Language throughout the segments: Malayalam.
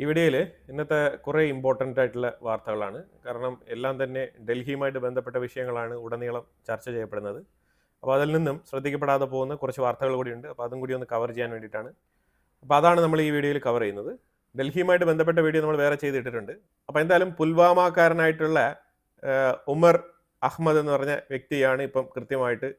ഈ വീഡിയോയിൽ ഇന്നത്തെ കുറേ ഇമ്പോർട്ടൻ്റ് ആയിട്ടുള്ള വാർത്തകളാണ്. കാരണം എല്ലാം തന്നെ ഡൽഹിയുമായിട്ട് ബന്ധപ്പെട്ട വിഷയങ്ങളാണ് ഉടനീളം ചർച്ച ചെയ്യപ്പെടുന്നത്. അപ്പോൾ അതിൽ നിന്നും ശ്രദ്ധിക്കപ്പെടാതെ പോകുന്ന കുറച്ച് വാർത്തകൾ കൂടിയുണ്ട്. അപ്പോൾ അതും കൂടി ഒന്ന് കവർ ചെയ്യാൻ വേണ്ടിയിട്ടാണ്. അപ്പോൾ അതാണ് നമ്മൾ ഈ വീഡിയോയിൽ കവർ ചെയ്യുന്നത്. ഡൽഹിയുമായിട്ട് ബന്ധപ്പെട്ട വീഡിയോ നമ്മൾ വേറെ ചെയ്തിട്ടിട്ടുണ്ട്. അപ്പോൾ എന്തായാലും പുൽവാമക്കാരനായിട്ടുള്ള ഉമർ അഹമ്മദ് എന്ന് പറഞ്ഞ വ്യക്തിയാണ് ഇപ്പം കൃത്യമായിട്ട്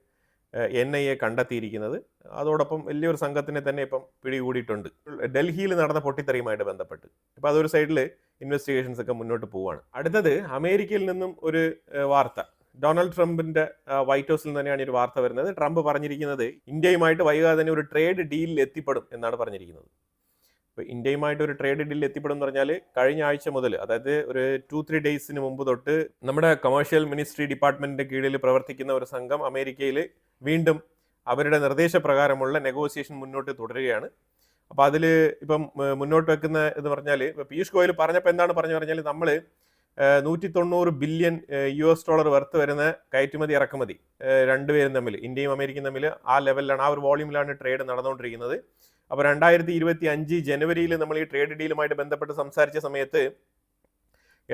NIA കണ്ടെത്തിയിരിക്കുന്നത്. അതോടൊപ്പം വലിയൊരു സംഘത്തിനെ തന്നെ ഇപ്പം പിടികൂടിയിട്ടുണ്ട് ഡൽഹിയിൽ നടന്ന പൊട്ടിത്തെറിയുമായിട്ട് ബന്ധപ്പെട്ട്. അപ്പോൾ അതൊരു സൈഡിൽ ഇൻവെസ്റ്റിഗേഷൻസ് ഒക്കെ മുന്നോട്ട് പോവുകയാണ്. അടുത്തത് അമേരിക്കയിൽ നിന്നും ഒരു വാർത്ത. ഡൊണാൾഡ് ട്രംപിന്റെ വൈറ്റ് ഹൗസിൽ തന്നെയാണ് ഒരു വാർത്ത വരുന്നത്. ട്രംപ് പറഞ്ഞിരിക്കുന്നത് ഇന്ത്യയുമായിട്ട് വൈകാതെ തന്നെ ഒരു ട്രേഡ് ഡീലിൽ എത്തിപ്പെടും എന്നാണ് പറഞ്ഞിരിക്കുന്നത്. ഇപ്പോൾ ഇന്ത്യയുമായിട്ട് ഒരു ട്രേഡ് ഡീലിൽ എത്തിപ്പെടും എന്ന് പറഞ്ഞാൽ കഴിഞ്ഞ ആഴ്ച മുതൽ, അതായത് ഒരു 2-3 ഡേയ്സിന് മുമ്പ് തൊട്ട് നമ്മുടെ കമേഴ്ഷ്യൽ മിനിസ്ട്രി ഡിപ്പാർട്ട്മെന്റിന്റെ കീഴിൽ പ്രവർത്തിക്കുന്ന ഒരു സംഘം അമേരിക്കയിൽ വീണ്ടും അവരുടെ നിർദ്ദേശപ്രകാരമുള്ള നെഗോസിയേഷൻ മുന്നോട്ട് തുടരുകയാണ്. അപ്പോൾ അതിൽ ഇപ്പം മുന്നോട്ട് വെക്കുന്ന എന്ന് പറഞ്ഞാൽ ഇപ്പോൾ പീയൂഷ് ഗോയൽ പറഞ്ഞപ്പോൾ എന്താണ് പറഞ്ഞു പറഞ്ഞാൽ നമ്മൾ 190 ബില്യൺ US$ വർത്ത് വരുന്ന കയറ്റുമതി ഇറക്കുമതി രണ്ടുപേരും തമ്മിൽ, ഇന്ത്യയും അമേരിക്കയും തമ്മിൽ ആ ലെവലിലാണ്, ആ ഒരു വോളിയൂമിലാണ് ട്രേഡ് നടന്നുകൊണ്ടിരിക്കുന്നത്. അപ്പോൾ 2025 ജനുവരിയിൽ നമ്മൾ ഈ ട്രേഡ് ഡീലുമായിട്ട് ബന്ധപ്പെട്ട് സംസാരിച്ച സമയത്ത്,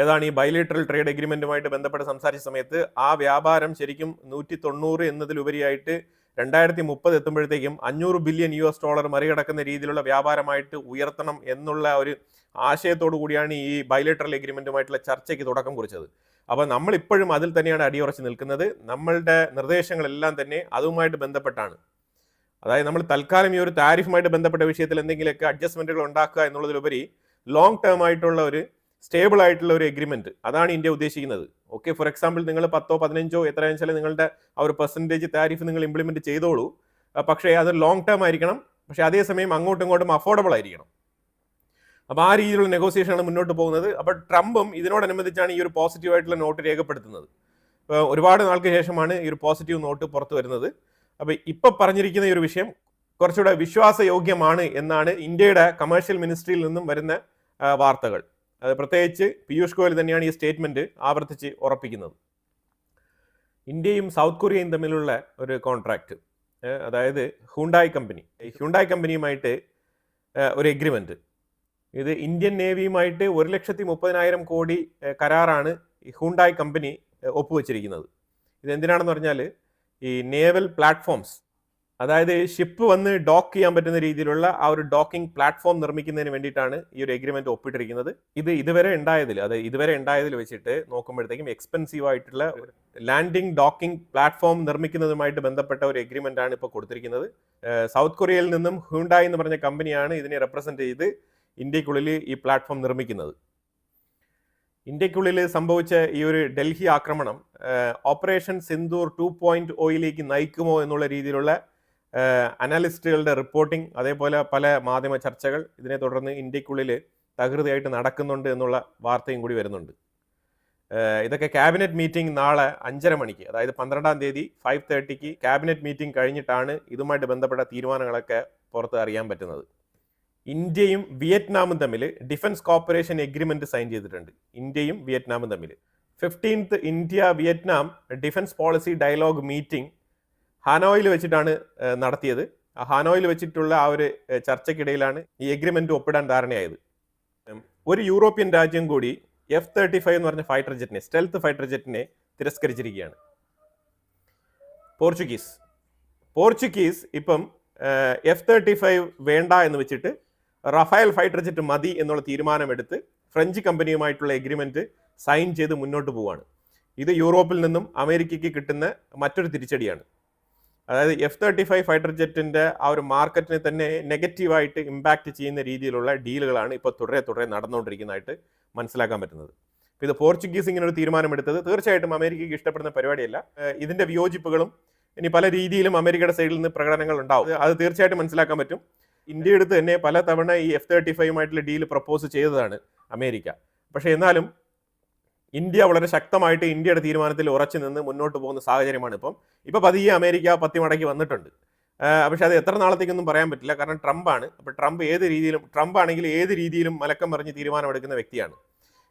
ഏതാണ് ഈ ബൈലേറ്ററൽ ട്രേഡ് എഗ്രിമെന്റുമായിട്ട് ബന്ധപ്പെട്ട് സംസാരിച്ച സമയത്ത് ആ വ്യാപാരം ശരിക്കും 190 എന്നതിലുപരിയായിട്ട് 2030 എത്തുമ്പോഴത്തേക്കും 500 ബില്യൺ US$ മറികടക്കുന്ന രീതിയിലുള്ള വ്യാപാരമായിട്ട് ഉയർത്തണം എന്നുള്ള ഒരു ആശയത്തോടു കൂടിയാണ് ഈ ബൈലേറ്ററൽ എഗ്രിമെന്റുമായിട്ടുള്ള ചർച്ചയ്ക്ക് തുടക്കം കുറിച്ചത്. അപ്പോൾ നമ്മളിപ്പോഴും അതിൽ തന്നെയാണ് അടിയുറച്ച് നിൽക്കുന്നത്. നമ്മളുടെ നിർദ്ദേശങ്ങളെല്ലാം തന്നെ അതുമായിട്ട് ബന്ധപ്പെട്ടാണ്. അതായത് നമ്മൾ തൽക്കാലം ഈ ഒരു താരിഫുമായിട്ട് ബന്ധപ്പെട്ട വിഷയത്തിൽ എന്തെങ്കിലുമൊക്കെ അഡ്ജസ്റ്റ്മെന്റുകൾ ഉണ്ടാക്കുക എന്നുള്ളതിലുപരി ലോങ് ടേം ആയിട്ടുള്ള ഒരു സ്റ്റേബിൾ ആയിട്ടുള്ള ഒരു എഗ്രിമെന്റ്, അതാണ് ഇന്ത്യ ഉദ്ദേശിക്കുന്നത്. ഓക്കെ, ഫോർ എക്സാമ്പിൾ നിങ്ങൾ 10-15 എത്രയാണെന്ന് വെച്ചാൽ നിങ്ങളുടെ ആ ഒരു പെർസെൻറ്റേജ് താരിഫ് നിങ്ങൾ ഇംപ്ലിമെന്റ് ചെയ്തോളൂ. പക്ഷേ അത് ലോങ് ടേം ആയിരിക്കണം. പക്ഷേ അതേസമയം അങ്ങോട്ടും ഇങ്ങോട്ടും അഫോർഡബിൾ ആയിരിക്കണം. അപ്പോൾ ആ രീതിയിലുള്ള നെഗോസിയേഷനാണ് മുന്നോട്ട് പോകുന്നത്. അപ്പോൾ ട്രംപും ഇതിനോടനുബന്ധിച്ചാണ് ഈ ഒരു പോസിറ്റീവ് ആയിട്ടുള്ള നോട്ട് രേഖപ്പെടുത്തുന്നത്. ഒരുപാട് നാൾക്ക് ശേഷമാണ് ഈ ഒരു പോസിറ്റീവ് നോട്ട് പുറത്തു വരുന്നത്. അപ്പോൾ ഇപ്പം പറഞ്ഞിരിക്കുന്ന ഈ ഒരു വിഷയം കുറച്ചുകൂടെ വിശ്വാസയോഗ്യമാണ് എന്നാണ് ഇന്ത്യയുടെ കമേഴ്ഷ്യൽ മിനിസ്ട്രിയിൽ നിന്നും വരുന്ന വാർത്തകൾ. അത് പ്രത്യേകിച്ച് പീയൂഷ് ഗോയൽ തന്നെയാണ് ഈ സ്റ്റേറ്റ്മെന്റ് ആവർത്തിച്ച് ഉറപ്പിക്കുന്നത്. ഇന്ത്യയും സൗത്ത് കൊറിയയും തമ്മിലുള്ള ഒരു കോൺട്രാക്ട്, അതായത് ഹ്യുണ്ടായി കമ്പനിയുമായിട്ട് ഒരു എഗ്രിമെന്റ്, ഇത് ഇന്ത്യൻ നേവിയുമായിട്ട് 1,30,000 കോടി കരാറാണ് ഈ ഹ്യുണ്ടായി കമ്പനി ഒപ്പുവെച്ചിരിക്കുന്നത്. ഇത് എന്തിനാണെന്ന് പറഞ്ഞാൽ ഈ നേവൽ പ്ലാറ്റ്ഫോംസ്, അതായത് ഷിപ്പ് വന്ന് ഡോക്ക് ചെയ്യാൻ പറ്റുന്ന രീതിയിലുള്ള ആ ഒരു ഡോക്കിംഗ് പ്ലാറ്റ്ഫോം നിർമ്മിക്കുന്നതിന് വേണ്ടിയിട്ടാണ് ഈ ഒരു എഗ്രിമെന്റ് ഒപ്പിട്ടിരിക്കുന്നത്. ഇത് ഇതുവരെ ഉണ്ടായതിൽ വെച്ചിട്ട് നോക്കുമ്പോഴത്തേക്കും എക്സ്പെൻസീവ് ആയിട്ടുള്ള ലാൻഡിംഗ് ഡോക്കിംഗ് പ്ലാറ്റ്ഫോം നിർമ്മിക്കുന്നതുമായിട്ട് ബന്ധപ്പെട്ട ഒരു എഗ്രിമെന്റ് ആണ് ഇപ്പോൾ കൊടുത്തിരിക്കുന്നത്. സൗത്ത് കൊറിയയിൽ നിന്നും ഹ്യുണ്ടായി എന്ന് പറഞ്ഞ കമ്പനിയാണ് ഇതിനെ റെപ്രസെന്റ് ചെയ്ത് ഇന്ത്യക്കുള്ളിൽ ഈ പ്ലാറ്റ്ഫോം നിർമ്മിക്കുന്നത്. ഇന്ത്യക്കുള്ളിൽ സംഭവിച്ച ഈ ഒരു ഡൽഹി ആക്രമണം ഓപ്പറേഷൻ സിന്ദൂർ 2.0 നയിക്കുമോ എന്നുള്ള രീതിയിലുള്ള അനലിസ്റ്റുകളുടെ റിപ്പോർട്ടിംഗ്, അതേപോലെ പല മാധ്യമ ചർച്ചകൾ ഇതിനെ തുടർന്ന് ഇന്ത്യക്കുള്ളിൽ തകൃതിയായിട്ട് നടക്കുന്നുണ്ട് എന്നുള്ള വാർത്തയും കൂടി വരുന്നുണ്ട്. ഇതൊക്കെ ക്യാബിനറ്റ് മീറ്റിംഗ് നാളെ 5:30 മണിക്ക്, അതായത് 12-ാം തീയതി 5:30 ക്യാബിനറ്റ് മീറ്റിംഗ് കഴിഞ്ഞിട്ടാണ് ഇതുമായിട്ട് ബന്ധപ്പെട്ട തീരുമാനങ്ങളൊക്കെ പുറത്ത് അറിയാൻ പറ്റുന്നത്. ഇന്ത്യയും വിയറ്റ്നാമും തമ്മിൽ ഡിഫൻസ് കോപ്പറേഷൻ എഗ്രിമെന്റ് സൈൻ ചെയ്തിട്ടുണ്ട്. ഇന്ത്യയും വിയറ്റ്നാമും തമ്മിൽ 15th India Vietnam defence policy dialogue meeting ഹാനോയിൽ വെച്ചിട്ടാണ് നടത്തിയത്. ഹാനോയിൽ വെച്ചിട്ടുള്ള ആ ഒരു ചർച്ചയ്ക്കിടയിലാണ് ഈ എഗ്രിമെന്റ് ഒപ്പിടാൻ ധാരണയായത്. ഒരു യൂറോപ്യൻ രാജ്യം കൂടി F-35 എന്ന് പറഞ്ഞ ഫൈറ്റർ ജെറ്റിനെ, സ്റ്റെൽത്ത് ഫൈറ്റർ ജെറ്റിനെ തിരസ്കരിച്ചിരിക്കുകയാണ്. പോർച്ചുഗീസ് ഇപ്പം F-35 വേണ്ട എന്ന് വെച്ചിട്ട് റഫേൽ ഫൈറ്റർ ജെറ്റ് മതി എന്നുള്ള തീരുമാനമെടുത്ത് ഫ്രഞ്ച് കമ്പനിയുമായിട്ടുള്ള എഗ്രിമെന്റ് സൈൻ ചെയ്ത് മുന്നോട്ട് പോവുകയാണ്. ഇത് യൂറോപ്പിൽ നിന്നും അമേരിക്കയ്ക്ക് കിട്ടുന്ന മറ്റൊരു തിരിച്ചടിയാണ്. അതായത് F-35 ഫൈറ്റർ ജെറ്റിന്റെ ആ ഒരു മാർക്കറ്റിനെ തന്നെ നെഗറ്റീവായിട്ട് ഇമ്പാക്ട് ചെയ്യുന്ന രീതിയിലുള്ള ഡീലുകളാണ് ഇപ്പോൾ തുടരെ നടന്നുകൊണ്ടിരിക്കുന്നതായിട്ട് മനസ്സിലാക്കാൻ പറ്റുന്നത്. ഇത് പോർച്ചുഗീസ് ഇങ്ങനെ ഒരു തീരുമാനമെടുത്തത് തീർച്ചയായിട്ടും അമേരിക്കയ്ക്ക് ഇഷ്ടപ്പെടുന്ന പരിപാടിയല്ല. ഇതിന്റെ വിയോജിപ്പുകളും ഇനി പല രീതിയിലും അമേരിക്കയുടെ സൈഡിൽ നിന്ന് പ്രകടനങ്ങൾ ഉണ്ടാവും. അത് തീർച്ചയായിട്ടും മനസ്സിലാക്കാൻ പറ്റും. ഇന്ത്യയുടെ അടുത്ത് തന്നെ പല തവണ ഈ F-35 ഡീൽ പ്രപ്പോസ് ചെയ്തതാണ് അമേരിക്ക. പക്ഷേ എന്നാലും ഇന്ത്യ വളരെ ശക്തമായിട്ട് ഇന്ത്യയുടെ തീരുമാനത്തിൽ ഉറച്ചു നിന്ന് മുന്നോട്ട് പോകുന്ന സാഹചര്യമാണ് ഇപ്പം പതിയെ അമേരിക്ക പത്തിമടക്കി വന്നിട്ടുണ്ട്. പക്ഷെ അത് എത്ര നാളത്തേക്കൊന്നും പറയാൻ പറ്റില്ല. കാരണം ട്രംപാണ്. അപ്പോൾ ട്രംപ് ആണെങ്കിൽ ഏത് രീതിയിലും മലക്കം പറഞ്ഞ് തീരുമാനമെടുക്കുന്ന വ്യക്തിയാണ്.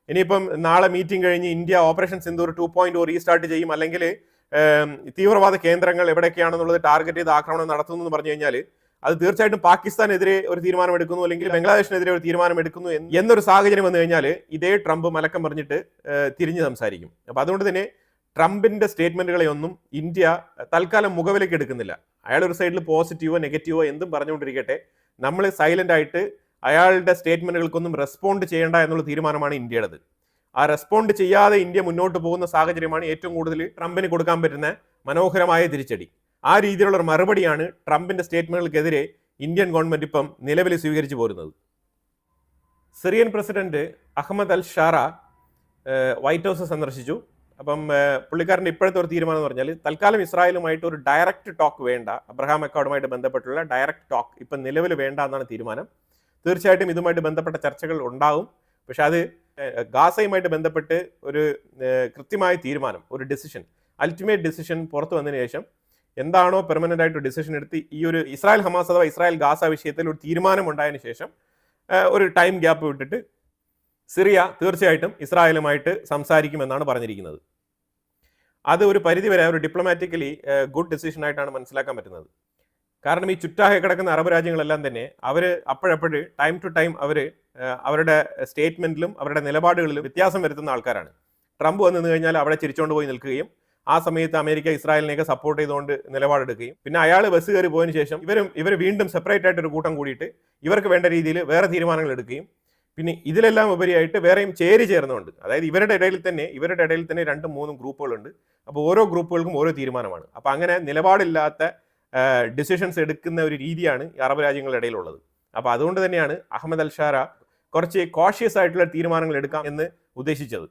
ഇനിയിപ്പം നാളെ മീറ്റിംഗ് കഴിഞ്ഞ് ഇന്ത്യ ഓപ്പറേഷൻ സിന്ദൂർ 2.0 റീസ്റ്റാർട്ട് ചെയ്യും, അല്ലെങ്കിൽ തീവ്രവാദ കേന്ദ്രങ്ങൾ എവിടെയൊക്കെയാണെന്നുള്ളത് ടാർഗറ്റ് ചെയ്ത് ആക്രമണം നടത്തുന്നു എന്ന് പറഞ്ഞു കഴിഞ്ഞാൽ അത് തീർച്ചയായിട്ടും പാകിസ്ഥാനെതിരെ ഒരു തീരുമാനം എടുക്കുന്നു, അല്ലെങ്കിൽ ബംഗ്ലാദേശിനെതിരെ ഒരു തീരുമാനം എടുക്കുന്നു എന്നൊരു സാഹചര്യം വന്നു കഴിഞ്ഞാൽ ഇതേ ട്രംപ് മലക്കം പറഞ്ഞിട്ട് തിരിഞ്ഞ് സംസാരിക്കും. അപ്പൊ അതുകൊണ്ട് തന്നെ ട്രംപിന്റെ സ്റ്റേറ്റ്മെന്റുകളെ ഒന്നും ഇന്ത്യ തൽക്കാലം മുഖവിലേക്ക് എടുക്കുന്നില്ല. അയാൾ ഒരു സൈഡിൽ പോസിറ്റീവോ നെഗറ്റീവോ എന്തും പറഞ്ഞുകൊണ്ടിരിക്കട്ടെ, നമ്മൾ സൈലന്റ് ആയിട്ട് അയാളുടെ സ്റ്റേറ്റ്മെന്റുകൾക്കൊന്നും റെസ്പോണ്ട് ചെയ്യേണ്ട എന്നുള്ള തീരുമാനമാണ് ഇന്ത്യയുടേത്. ആ റെസ്പോണ്ട് ചെയ്യാതെ ഇന്ത്യ മുന്നോട്ട് പോകുന്ന സാഹചര്യമാണ് ഏറ്റവും കൂടുതൽ ട്രംപിന് കൊടുക്കാൻ പറ്റുന്ന മനോഹരമായ തിരിച്ചടി. ആ രീതിയിലുള്ള ഒരു മറുപടിയാണ് ട്രംപിന്റെ സ്റ്റേറ്റ്മെന്റുകൾക്കെതിരെ ഇന്ത്യൻ ഗവൺമെന്റ് ഇപ്പം നിലവിൽ സ്വീകരിച്ചു പോരുന്നത്. സിറിയൻ പ്രസിഡന്റ് അഹമ്മദ് അൽ ഷാറ വൈറ്റ് ഹൗസ് സന്ദർശിച്ചു. അപ്പം പുള്ളിക്കാരൻ്റെ ഇപ്പോഴത്തെ ഒരു തീരുമാനം എന്ന് പറഞ്ഞാൽ തൽക്കാലം ഇസ്രായേലുമായിട്ട് ഒരു ഡയറക്റ്റ് ടോക്ക് വേണ്ട, അബ്രഹാം അക്കോർഡുമായിട്ട് ബന്ധപ്പെട്ടുള്ള ഡയറക്റ്റ് ടോക്ക് ഇപ്പം നിലവിൽ വേണ്ട എന്നാണ് തീരുമാനം. തീർച്ചയായിട്ടും ഇതുമായിട്ട് ബന്ധപ്പെട്ട ചർച്ചകൾ ഉണ്ടാവും, പക്ഷെ അത് ഗാസയുമായിട്ട് ബന്ധപ്പെട്ട് ഒരു കൃത്യമായ തീരുമാനം, ഒരു ഡിസിഷൻ, അൾട്ടിമേറ്റ് ഡിസിഷൻ പുറത്തു വന്നതിന് ശേഷം എന്താണോ പെർമനന്റ് ആയിട്ട് ഡിസിഷൻ എടുത്ത് ഈ ഒരു ഇസ്രായേൽ ഹമാസ് അഥവാ ഇസ്രായേൽ ഗാസ വിഷയത്തിൽ ഒരു തീരുമാനം ഉണ്ടായതിനു ശേഷം ഒരു ടൈം ഗ്യാപ്പ് വിട്ടിട്ട് സിറിയ തീർച്ചയായിട്ടും ഇസ്രായേലുമായിട്ട് സംസാരിക്കുമെന്നാണ് പറഞ്ഞിരിക്കുന്നത്. അത് ഒരു പരിധിവരെ ഒരു ഡിപ്ലോമാറ്റിക്കലി ഗുഡ് ഡിസിഷൻ ആയിട്ടാണ് മനസ്സിലാക്കാൻ പറ്റുന്നത്. കാരണം ഈ ചുറ്റാകെ കിടക്കുന്ന അറബ് രാജ്യങ്ങളെല്ലാം തന്നെ അവർ അപ്പോഴപ്പോഴ് ടൈം ടു ടൈം അവരുടെ സ്റ്റേറ്റ്മെന്റിലും അവരുടെ നിലപാടുകളിലും വ്യത്യാസം വരുത്തുന്ന ആൾക്കാരാണ്. ട്രംപ് വന്നു കഴിഞ്ഞാൽ അവിടെ ചിരിച്ചുകൊണ്ട് പോയി നിൽക്കുകയും ആ സമയത്ത് അമേരിക്ക ഇസ്രായേലിനെയൊക്കെ സപ്പോർട്ട് ചെയ്തുകൊണ്ട് നിലപാടെടുക്കുകയും പിന്നെ അയാൾ ബസ് കയറി പോയതിനു ശേഷം ഇവർ വീണ്ടും സെപ്പറേറ്റ് ആയിട്ട് ഒരു കൂട്ടം കൂടിയിട്ട് ഇവർക്ക് വേണ്ട രീതിയിൽ വേറെ തീരുമാനങ്ങൾ എടുക്കുകയും പിന്നെ ഇതിലെല്ലാം ഉപരിയായിട്ട് വേറെയും ചേരുന്നുണ്ട്. അതായത് ഇവരുടെ ഇടയിൽ തന്നെ 2-3 ഗ്രൂപ്പുകളുണ്ട്. അപ്പോൾ ഓരോ ഗ്രൂപ്പുകൾക്കും ഓരോ തീരുമാനമാണ്. അപ്പോൾ അങ്ങനെ നിലപാടില്ലാത്ത ഡിസിഷൻസ് എടുക്കുന്ന ഒരു രീതിയാണ് ഈ അറബ് രാജ്യങ്ങളുടെ ഇടയിലുള്ളത്. അപ്പോൾ അതുകൊണ്ട് തന്നെയാണ് അഹമ്മദ് അൽ ഷാറ കുറച്ച് കോഷ്യസ് ആയിട്ടുള്ള തീരുമാനങ്ങൾ എടുക്കാം എന്ന് ഉദ്ദേശിച്ചത്.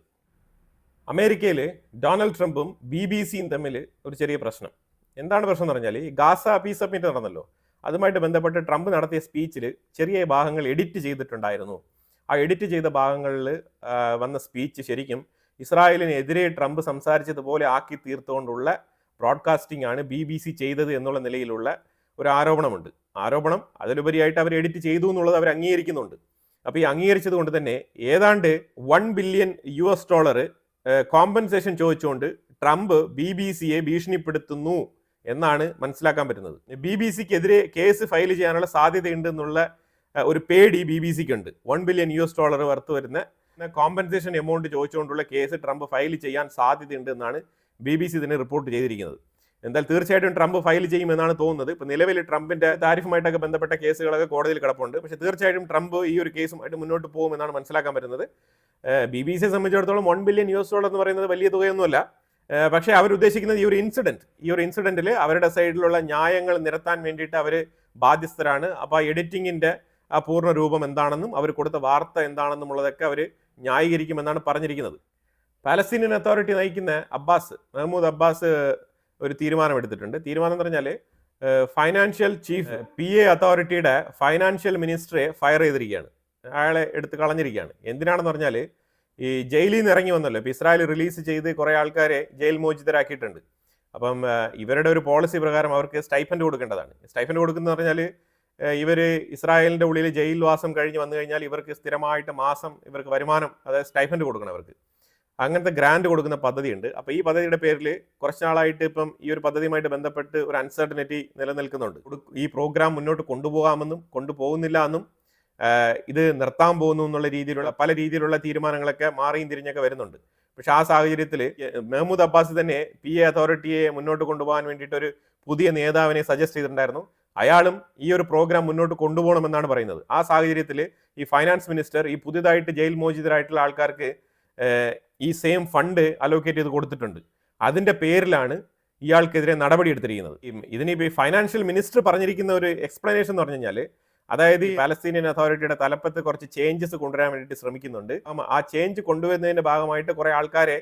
അമേരിക്കയിൽ ഡൊണാൾഡ് ട്രംപും BBC-യും തമ്മിൽ ഒരു ചെറിയ പ്രശ്നം. എന്താണ് പ്രശ്നം എന്ന് പറഞ്ഞാൽ ഈ ഗാസ പീസ് സബ്മിറ്റ് നടന്നല്ലോ, അതുമായിട്ട് ബന്ധപ്പെട്ട് ട്രംപ് നടത്തിയ സ്പീച്ചിൽ ചെറിയ ഭാഗങ്ങൾ എഡിറ്റ് ചെയ്തിട്ടുണ്ടായിരുന്നു. ആ എഡിറ്റ് ചെയ്ത ഭാഗങ്ങളിൽ വന്ന സ്പീച്ച് ശരിക്കും ഇസ്രായേലിനെതിരെ ട്രംപ് സംസാരിച്ചതുപോലെ ആക്കി തീർത്തുകൊണ്ടുള്ള ബ്രോഡ്കാസ്റ്റിംഗ് ആണ് BBC ചെയ്തത് എന്നുള്ള നിലയിലുള്ള ഒരു ആരോപണമുണ്ട്. ആരോപണം അതിലുപരിയായിട്ട് അവർ എഡിറ്റ് ചെയ്തു എന്നുള്ളത് അവർ അംഗീകരിക്കുന്നുണ്ട്. അപ്പോൾ ഈ അംഗീകരിച്ചത് കൊണ്ട് തന്നെ ഏതാണ്ട് $1 ബില്യൺ കോമ്പൻസേഷൻ ചോദിച്ചുകൊണ്ട് ട്രംപ് BBC-യെ ഭീഷണിപ്പെടുത്തുന്നു എന്നാണ് മനസ്സിലാക്കാൻ പറ്റുന്നത്. BBC-ക്കെതിരെ കേസ് ഫയൽ ചെയ്യാനുള്ള സാധ്യതയുണ്ട് എന്നുള്ള ഒരു പേടി BBC-ക്ക് ഉണ്ട്. $1 ബില്യൺ വർത്ത് വരുന്ന കോമ്പൻസേഷൻ എമൗണ്ട് ചോദിച്ചുകൊണ്ടുള്ള കേസ് ട്രംപ് ഫയൽ ചെയ്യാൻ സാധ്യതയുണ്ട് എന്നാണ് BBC ഇതിനെ റിപ്പോർട്ട് ചെയ്തിരിക്കുന്നത്. എന്തായാലും തീർച്ചയായിട്ടും ട്രംപ് ഫയൽ ചെയ്യുമെന്നാണ് തോന്നുന്നത്. ഇപ്പോൾ നിലവിൽ ട്രംപിന്റെ താരിഫുമായിട്ടൊക്കെ ബന്ധപ്പെട്ട കേസുകളൊക്കെ കോടതിയിൽ കിടപ്പുണ്ട്. പക്ഷേ തീർച്ചയായിട്ടും ട്രംപ് ഈ ഒരു കേസുമായിട്ട് മുന്നോട്ട് പോകുമെന്നാണ് മനസ്സിലാക്കാൻ പറ്റുന്നത്. BBC-യെ സംബന്ധിച്ചിടത്തോളം $1 ബില്യൺ എന്ന് പറയുന്നത് വലിയ തുകയൊന്നുമല്ല. പക്ഷേ അവരുദ്ദേശിക്കുന്നത് ഈ ഒരു ഇൻസിഡന്റിൽ അവരുടെ സൈഡിലുള്ള ന്യായങ്ങൾ നിരത്താൻ വേണ്ടിയിട്ട് അവർ ബാധ്യസ്ഥരാണ്. അപ്പോൾ ആ എഡിറ്റിങ്ങിന്റെ ആ പൂർണ്ണ രൂപം എന്താണെന്നും അവർ കൊടുത്ത വാർത്ത എന്താണെന്നും ഉള്ളതൊക്കെ അവർ ന്യായീകരിക്കുമെന്നാണ് പറഞ്ഞിരിക്കുന്നത്. പാലസ്തീനിയൻ അതോറിറ്റി നയിക്കുന്ന മെഹ്മൂദ് അബ്ബാസ് ഒരു തീരുമാനം എടുത്തിട്ടുണ്ട്. തീരുമാനം എന്ന് പറഞ്ഞാൽ ഫൈനാൻഷ്യൽ ചീഫ് PA അതോറിറ്റിയുടെ ഫൈനാൻഷ്യൽ മിനിസ്റ്ററെ ഫയർ ചെയ്തിരിക്കുകയാണ്, അയാളെ എടുത്ത് കളഞ്ഞിരിക്കുകയാണ്. എന്തിനാണെന്ന് പറഞ്ഞാൽ ഈ ജയിലിൽ നിന്ന് ഇറങ്ങി വന്നല്ലോ, ഇപ്പോൾ ഇസ്രായേൽ റിലീസ് ചെയ്ത് കുറേ ആൾക്കാരെ ജയിൽ മോചിതരാക്കിയിട്ടുണ്ട്. അപ്പം ഇവരുടെ ഒരു പോളിസി പ്രകാരം അവർക്ക് സ്റ്റൈഫൻഡ് കൊടുക്കേണ്ടതാണ്. സ്റ്റൈഫൻഡ് കൊടുക്കുന്നത് പറഞ്ഞാൽ ഇവർ ഇസ്രായേലിൻ്റെ ഉള്ളിൽ ജയിൽ വാസം കഴിഞ്ഞ് വന്നു കഴിഞ്ഞാൽ ഇവർക്ക് സ്ഥിരമായിട്ട് മാസം ഇവർക്ക് വരുമാനം, അതായത് സ്റ്റൈഫൻഡ് കൊടുക്കണം അവർക്ക്. അങ്ങനത്തെ ഗ്രാൻഡ് കൊടുക്കുന്ന പദ്ധതിയുണ്ട്. അപ്പോൾ ഈ പദ്ധതിയുടെ പേരിൽ കുറച്ച് നാളായിട്ട് ഇപ്പം ഈ ഒരു പദ്ധതിയുമായിട്ട് ബന്ധപ്പെട്ട് ഒരു അൺസർട്ടനിറ്റി നിലനിൽക്കുന്നുണ്ട്. ഈ പ്രോഗ്രാം മുന്നോട്ട് കൊണ്ടുപോകാമെന്നും കൊണ്ടുപോകുന്നില്ല എന്നും ഇത് നിർത്താൻ പോകുന്നു എന്നുള്ള രീതിയിലുള്ള പല രീതിയിലുള്ള തീരുമാനങ്ങളൊക്കെ മാറിയും തിരിഞ്ഞൊക്കെ വരുന്നുണ്ട്. പക്ഷെ ആ സാഹചര്യത്തിൽ മെഹ്മൂദ് അബ്ബാസ് തന്നെ PA അതോറിറ്റിയെ മുന്നോട്ട് കൊണ്ടുപോകാൻ വേണ്ടിയിട്ട് ഒരു പുതിയ നേതാവിനെ സജസ്റ്റ് ചെയ്തിട്ടുണ്ടായിരുന്നു. അയാളും ഈ ഒരു പ്രോഗ്രാം മുന്നോട്ട് കൊണ്ടുപോകണമെന്നാണ് പറയുന്നത്. ആ സാഹചര്യത്തിൽ ഈ ഫൈനാൻസ് മിനിസ്റ്റർ ഈ പുതിയതായിട്ട് ജയിൽ മോചിതരായിട്ടുള്ള ആൾക്കാർക്ക് ഈ സെയിം ഫണ്ട് അലോക്കേറ്റ് ചെയ്ത് കൊടുത്തിട്ടുണ്ട്. അതിൻ്റെ പേരിലാണ് ഇയാൾക്കെതിരെ നടപടി എടുത്തിരിക്കുന്നത്. ഇതിനിപ്പോൾ ഈ ഫൈനാൻഷ്യൽ മിനിസ്റ്റർ പറഞ്ഞിരിക്കുന്ന ഒരു എക്സ്പ്ലനേഷൻ എന്ന് പറഞ്ഞു കഴിഞ്ഞാൽ, അതായത് ഈ പാലസ്തീനിയൻ അതോറിറ്റിയുടെ തലപ്പത്ത് കുറച്ച് ചേഞ്ചസ് കൊണ്ടുവരാൻ വേണ്ടിയിട്ട് ശ്രമിക്കുന്നുണ്ട്. ആ ചേഞ്ച് കൊണ്ടുവരുന്നതിൻ്റെ ഭാഗമായിട്ട് കുറേ ആൾക്കാരെ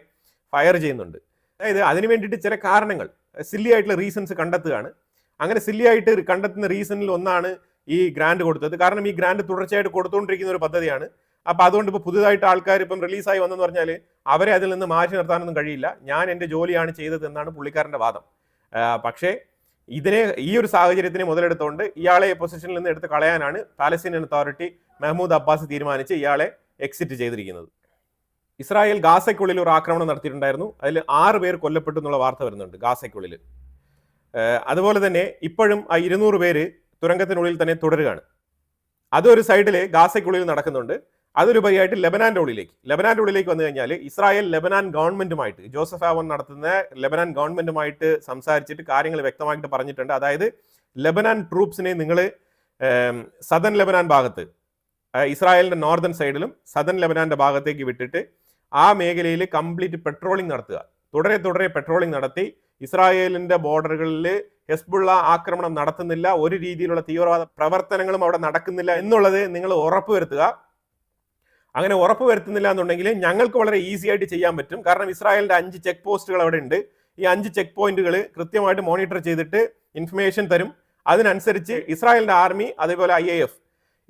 ഫയർ ചെയ്യുന്നുണ്ട്. അതായത് അതിന് വേണ്ടിയിട്ട് ചില കാരണങ്ങൾ, സില്ലി ആയിട്ടുള്ള റീസൺസ് കണ്ടെത്തുകയാണ്. അങ്ങനെ സില്ലി ആയിട്ട് കണ്ടെത്തുന്ന റീസണിൽ ഒന്നാണ് ഈ ഗ്രാൻഡ് കൊടുത്തത്. കാരണം ഈ ഗ്രാൻഡ് തുടർച്ചയായിട്ട് കൊടുത്തുകൊണ്ടിരിക്കുന്ന ഒരു പദ്ധതിയാണ്. അപ്പോൾ അതുകൊണ്ട് ഇപ്പോൾ പുതുതായിട്ട് ആൾക്കാർ ഇപ്പം റിലീസായി വന്നെന്ന് പറഞ്ഞാൽ അവരെ അതിൽ നിന്ന് മാറ്റി നിർത്താനൊന്നും കഴിയില്ല. ഞാൻ എൻ്റെ ജോലിയാണ് ചെയ്തത് എന്നാണ് പുള്ളിക്കാരൻ്റെ വാദം. പക്ഷേ ഈ ഒരു സാഹചര്യത്തിനെ മുതലെടുത്തുകൊണ്ട് ഇയാളെ പൊസിഷനിൽ നിന്ന് എടുത്ത് കളയാനാണ് പാലസ്തീനിയൻ അതോറിറ്റി മെഹ്മൂദ് അബ്ബാസ് തീരുമാനിച്ച് ഇയാളെ എക്സിറ്റ് ചെയ്തിരിക്കുന്നത്. ഇസ്രായേൽ ഗാസയ്ക്കുള്ളിൽ ഒരു ആക്രമണം നടത്തിയിട്ടുണ്ടായിരുന്നു. അതിൽ 6 പേർ കൊല്ലപ്പെട്ടു എന്നുള്ള വാർത്ത വരുന്നുണ്ട് ഗാസയ്ക്കുള്ളിൽ. അതുപോലെ തന്നെ ഇപ്പോഴും ആ 200 പേര് തുരങ്കത്തിനുള്ളിൽ തന്നെ തുടരുകയാണ്. അതൊരു സൈഡിൽ ഗാസയ്ക്കുള്ളിൽ നടക്കുന്നുണ്ട്. അതിലുപരിയായിട്ട് ലെബനാന്റെ ഉള്ളിലേക്ക് വന്നു കഴിഞ്ഞാൽ ഇസ്രായേൽ ലെബനാൻ ഗവൺമെന്റുമായിട്ട്, ജോസഫ് ആവൺ നടത്തുന്ന ലെബനാൻ ഗവൺമെന്റുമായിട്ട് സംസാരിച്ചിട്ട് കാര്യങ്ങൾ വ്യക്തമായിട്ട് പറഞ്ഞിട്ടുണ്ട്. അതായത് ലെബനാൻ ട്രൂപ്സിനെ നിങ്ങൾ സദൻ ലെബനാൻ ഭാഗത്ത്, ഇസ്രായേലിന്റെ നോർത്തേൺ സൈഡിലും സദൻ ലെബനാന്റെ ഭാഗത്തേക്ക് വിട്ടിട്ട് ആ മേഖലയിൽ കംപ്ലീറ്റ് പെട്രോളിംഗ് നടത്തുക. തുടരെ പെട്രോളിംഗ് നടത്തി ഇസ്രായേലിന്റെ ബോർഡറുകളിൽ ഹെസ്ബുള്ള ആക്രമണം നടത്തുന്നില്ല, ഒരു രീതിയിലുള്ള തീവ്രവാദ പ്രവർത്തനങ്ങളും അവിടെ നടക്കുന്നില്ല എന്നുള്ളത് നിങ്ങൾ ഉറപ്പുവരുത്തുക. അങ്ങനെ ഉറപ്പുവരുത്തുന്നില്ല എന്നുണ്ടെങ്കിൽ ഞങ്ങൾക്ക് വളരെ ഈസി ആയിട്ട് ചെയ്യാൻ പറ്റും. കാരണം ഇസ്രായേലിന്റെ 5 ചെക്ക് പോസ്റ്റുകൾ അവിടെ ഉണ്ട്. ഈ 5 ചെക്ക് പോയിന്റുകൾ കൃത്യമായിട്ട് മോണിറ്റർ ചെയ്തിട്ട് ഇൻഫർമേഷൻ തരും. അതിനനുസരിച്ച് ഇസ്രായേലിന്റെ ആർമി, അതേപോലെ IAF,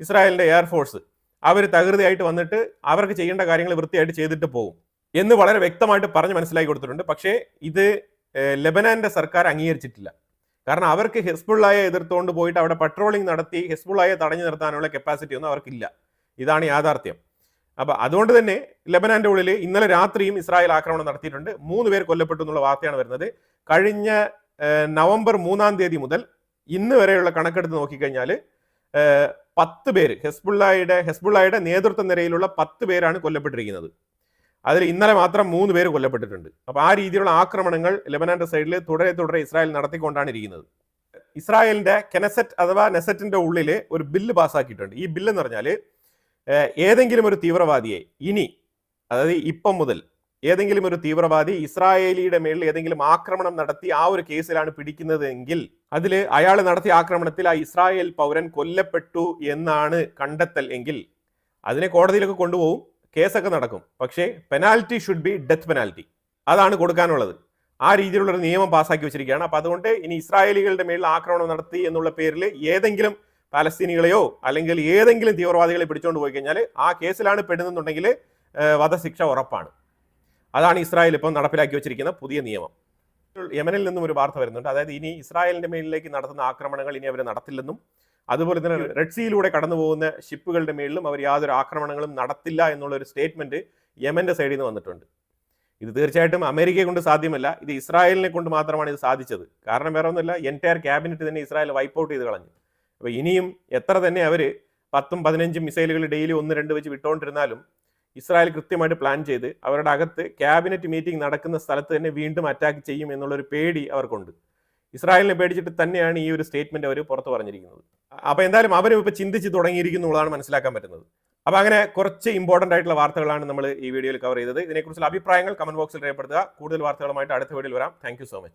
ഇസ്രായേലിന്റെ എയർഫോഴ്സ്, അവർ തകൃതിയായിട്ട് വന്നിട്ട് അവർക്ക് ചെയ്യേണ്ട കാര്യങ്ങൾ വൃത്തിയായിട്ട് ചെയ്തിട്ട് പോകും എന്ന് വളരെ വ്യക്തമായിട്ട് പറഞ്ഞ് മനസ്സിലാക്കി കൊടുത്തിട്ടുണ്ട്. പക്ഷേ ഇത് ലെബനാന്റെ സർക്കാർ അംഗീകരിച്ചിട്ടില്ല. കാരണം അവർക്ക് ഹെസ്ബുള്ളയെ എതിർത്തുകൊണ്ട് പോയിട്ട് അവിടെ പട്രോളിംഗ് നടത്തി ഹെസ്ബുള്ളയെ തടഞ്ഞു നിർത്താനുള്ള കപ്പാസിറ്റി ഒന്നും അവർക്കില്ല. ഇതാണ് യാഥാർത്ഥ്യം. അപ്പൊ അതുകൊണ്ട് തന്നെ ലെബനാന്റെ ഉള്ളിൽ ഇന്നലെ രാത്രിയും ഇസ്രായേൽ ആക്രമണം നടത്തിയിട്ടുണ്ട്. 3 പേർ കൊല്ലപ്പെട്ടു എന്നുള്ള വാർത്തയാണ് വരുന്നത്. കഴിഞ്ഞ നവംബർ 3-ാം തീയതി മുതൽ ഇന്ന് വരെയുള്ള കണക്കെടുത്ത് നോക്കിക്കഴിഞ്ഞാൽ 10 പേര് ഹെസ്ബുള്ളയുടെ നേതൃത്വ നിരയിലുള്ള 10 പേരാണ് കൊല്ലപ്പെട്ടിരിക്കുന്നത്. അതിൽ ഇന്നലെ മാത്രം 3 പേര് കൊല്ലപ്പെട്ടിട്ടുണ്ട്. അപ്പൊ ആ രീതിയിലുള്ള ആക്രമണങ്ങൾ ലെബനാന്റെ സൈഡിൽ തുടരെ ഇസ്രായേൽ നടത്തിക്കൊണ്ടാണ് ഇരിക്കുന്നത്. ഇസ്രായേലിന്റെ കെനസെറ്റ് അഥവാ നെസറ്റിന്റെ ഉള്ളിൽ ഒരു ബില്ല് പാസ്സാക്കിയിട്ടുണ്ട്. ഈ ബില്ല് എന്ന് പറഞ്ഞാൽ ഏതെങ്കിലും ഒരു തീവ്രവാദിയെ ഇനി, അതായത് ഇപ്പം മുതൽ ഏതെങ്കിലും ഒരു തീവ്രവാദി ഇസ്രായേലിയുടെ മേളിൽ ഏതെങ്കിലും ആക്രമണം നടത്തി ആ ഒരു കേസിലാണ് പിടിക്കുന്നത് എങ്കിൽ അതിൽ അയാൾ നടത്തിയ ആക്രമണത്തിൽ ആ ഇസ്രായേൽ പൗരൻ കൊല്ലപ്പെട്ടു എന്നാണ് കണ്ടെത്തൽ എങ്കിൽ അതിനെ കോടതിയിലൊക്കെ കൊണ്ടുപോകും, കേസൊക്കെ നടക്കും. പക്ഷേ penalty should be death penalty. അതാണ് കൊടുക്കാനുള്ളത്. ആ രീതിയിലുള്ള ഒരു നിയമം പാസ്സാക്കി വെച്ചിരിക്കുകയാണ്. അപ്പൊ അതുകൊണ്ട് ഇനി ഇസ്രായേലികളുടെ മേളിൽ ആക്രമണം നടത്തി എന്നുള്ള പേരിൽ ഏതെങ്കിലും പാലസ്തീനികളെയോ അല്ലെങ്കിൽ ഏതെങ്കിലും തീവ്രവാദികളെ പിടിച്ചുകൊണ്ട് പോയി കഴിഞ്ഞാൽ ആ കേസിലാണ് പെടുന്നുണ്ടെങ്കിൽ വധശിക്ഷ ഉറപ്പാണ്. അതാണ് ഇസ്രായേൽ ഇപ്പം നടപ്പിലാക്കി വെച്ചിരിക്കുന്ന പുതിയ നിയമം. യമനിൽ നിന്നും ഒരു വാർത്ത വരുന്നുണ്ട്. അതായത് ഇനി ഇസ്രായേലിന്റെ മേലിലേക്ക് നടത്തുന്ന ആക്രമണങ്ങൾ ഇനി അവർ നടത്തില്ലെന്നും, അതുപോലെ തന്നെ റെഡ് സീയിലൂടെ കടന്നു പോകുന്ന ഷിപ്പുകളുടെ മേളിലും അവർ യാതൊരു ആക്രമണങ്ങളും നടത്തില്ല എന്നുള്ള ഒരു സ്റ്റേറ്റ്മെന്റ് യമന്റെ സൈഡിൽ നിന്ന് വന്നിട്ടുണ്ട്. ഇത് തീർച്ചയായിട്ടും അമേരിക്കയെ കൊണ്ട് സാധ്യമല്ല, ഇത് ഇസ്രായേലിനെ കൊണ്ട് മാത്രമാണ് ഇത് സാധിച്ചത്. കാരണം വേറെ ഒന്നുമില്ല, എൻറ്റയർ ക്യാബിനറ്റ് തന്നെ ഇസ്രായേൽ വൈപ്പ് ഔട്ട് ചെയ്ത് കളഞ്ഞു. അപ്പോൾ ഇനിയും എത്ര തന്നെ അവർ 10-15 മിസൈലുകൾ ഡെയിലി 1-2 വെച്ച് വിട്ടുകൊണ്ടിരുന്നാലും ഇസ്രായേൽ കൃത്യമായിട്ട് പ്ലാൻ ചെയ്ത് അവരുടെ അകത്ത് ക്യാബിനറ്റ് മീറ്റിംഗ് നടക്കുന്ന സ്ഥലത്ത് തന്നെ വീണ്ടും അറ്റാക്ക് ചെയ്യും എന്നുള്ളൊരു പേടി അവർക്കുണ്ട്. ഇസ്രായേലിനെ പേടിച്ചിട്ട് തന്നെയാണ് ഈ ഒരു സ്റ്റേറ്റ്മെന്റ് അവർ പുറത്ത് പറഞ്ഞിരിക്കുന്നത്. അപ്പോൾ എന്തായാലും അവരും ഇപ്പോൾ ചിന്തിച്ച് തുടങ്ങിയിരിക്കുന്നുള്ളതാണ് മനസ്സിലാക്കാൻ പറ്റുന്നത്. അപ്പോൾ അങ്ങനെ കുറച്ച് ഇമ്പോർട്ടൻ്റ് ആയിട്ടുള്ള വാർത്തകളാണ് നമ്മൾ ഈ വീഡിയോയിൽ കവർ ചെയ്തത്. ഇതിനെക്കുറിച്ചുള്ള അഭിപ്രായങ്ങൾ കമന്റ് ബോക്സിൽ രേഖപ്പെടുത്തുക. കൂടുതൽ വാർത്തകളുമായിട്ട് അടുത്ത വീഡിയോയിൽ വരാം. Thank you so much.